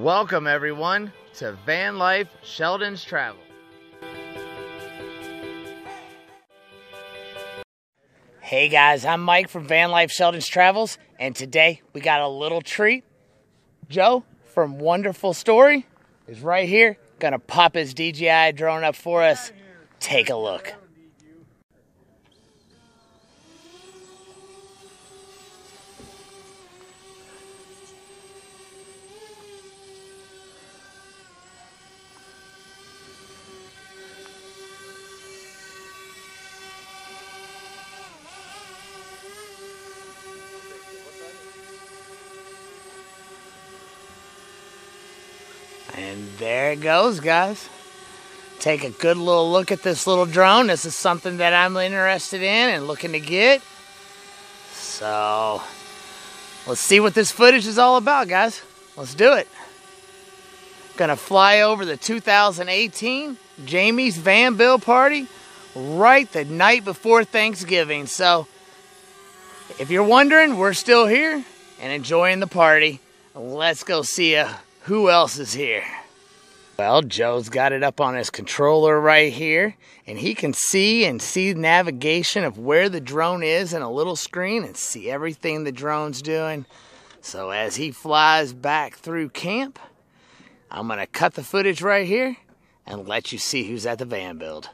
Welcome everyone to Van Life Sheldon's Travel. Hey guys, I'm Mike from Van Life Sheldon's Travels, and today we got a little treat. Joe from Wonderful Story is right here, gonna pop his DJI drone up for us. Take a look. And there it goes, guys. Take a good little look at this little drone. This is something that I'm interested in and looking to get. So, let's see what this footage is all about, guys. Let's do it. Gonna fly over the 2018 Jamie's Van Bill party right the night before Thanksgiving. So, if you're wondering, we're still here and enjoying the party. Let's go see who else is here. Well, Joe's got it up on his controller right here, and he can see navigation of where the drone is in a little screen and see everything the drone's doing. So as he flies back through camp, I'm gonna cut the footage right here and let you see who's at the van build.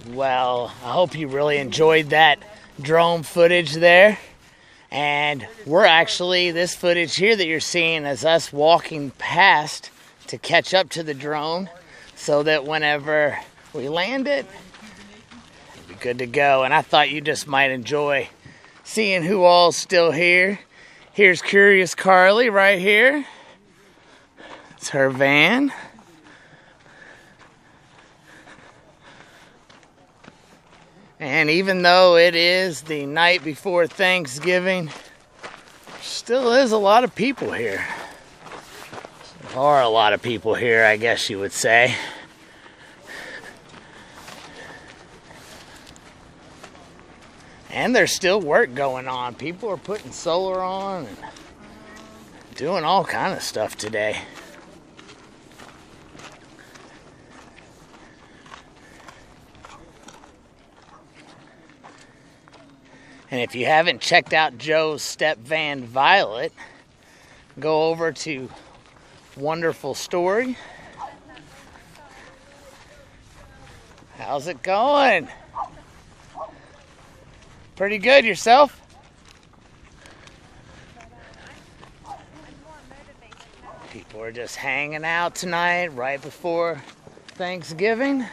Well, I hope you really enjoyed that drone footage there. And we're actually, this footage here that you're seeing is us walking past to catch up to the drone so that whenever we land it, it'll be good to go. And I thought you just might enjoy seeing who all's still here. Here's Curious Carly right here. It's her van. And even though it is the night before Thanksgiving, still is a lot of people here. There are a lot of people here, I guess you would say. And there's still work going on. People are putting solar on and doing all kind of stuff today. And if you haven't checked out Joe's step van Violet, go over to Wonderful Story. How's it going? Pretty good, yourself? People are just hanging out tonight right before Thanksgiving.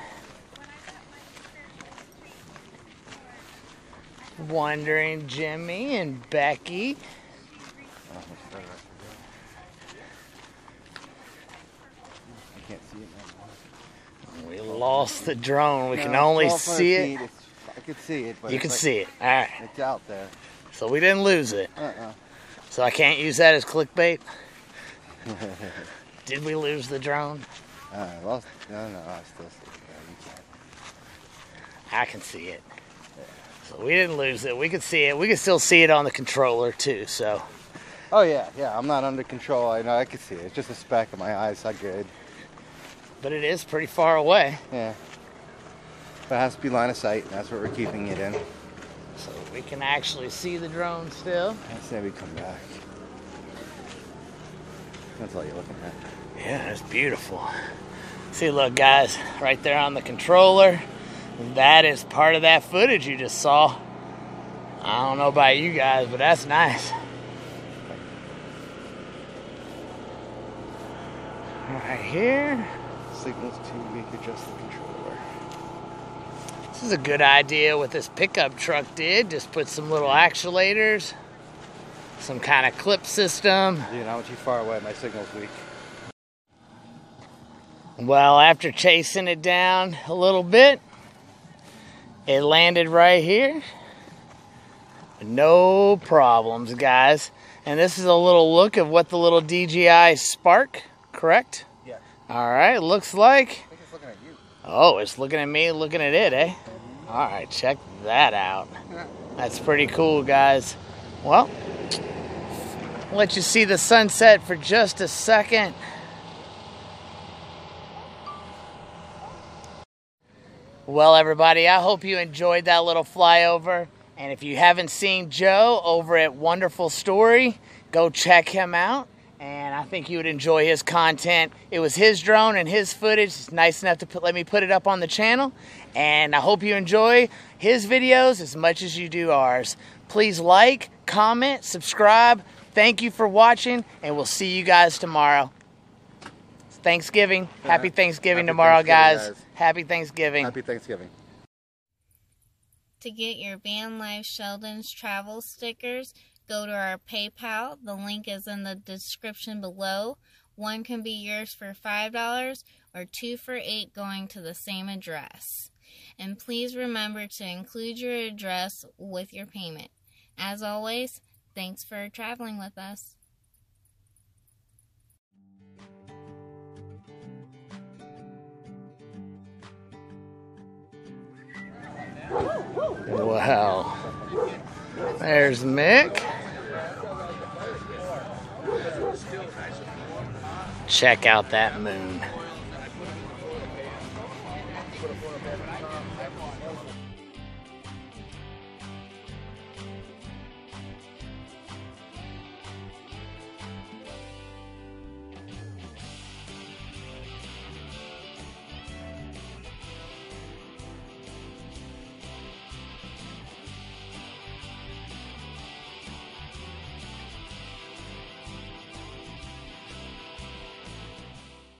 Wondering Jimmy and Becky. I can't see it now. We lost the drone. We can only see it. I could see it, but you can see it. All right. It's out there. So we didn't lose it. So I can't use that as clickbait. Did we lose the drone? Lost. No, I still see it. You can't. I can see it. So we didn't lose it. We could see it. We could still see it on the controller too. So. Oh yeah. I'm not under control. I know. I can see it. It's just a speck of my eyes. Not good. But it is pretty far away. Yeah. But it has to be line of sight. And that's what we're keeping it in. So we can actually see the drone still. Let's say we come back. That's all you're looking at. Yeah, it's beautiful. See, look, guys, right there on the controller. That is part of that footage you just saw. I don't know about you guys, but that's nice. Right here. Signals too weak, adjust the controller. This is a good idea what this pickup truck did. Just put some little actuators, some kind of clip system. Dude, I went too far away, my signal's weak. Well, after chasing it down a little bit, it landed right here. No problems, guys. And this is a little look of what the little DJI Spark, correct? Yeah. All right, looks like. I think it's looking at you. Oh, it's looking at me, looking at it, eh? All right, check that out. That's pretty cool, guys. Well, I'll let you see the sunset for just a second. Well, everybody, I hope you enjoyed that little flyover. And if you haven't seen Joe over at Wonderful Story, go check him out. And I think you would enjoy his content. It was his drone and his footage. It's nice enough to let me put it up on the channel. And I hope you enjoy his videos as much as you do ours. Please like, comment, subscribe. Thank you for watching, and we'll see you guys tomorrow. It's Thanksgiving. Happy Thanksgiving tomorrow, guys. Happy Thanksgiving. Happy Thanksgiving. To get your Van Life Sheldon's travel stickers, go to our PayPal. The link is in the description below. One can be yours for $5 or 2 for $8 going to the same address. And please remember to include your address with your payment. As always, thanks for traveling with us. Wow. There's Mick. Check out that moon.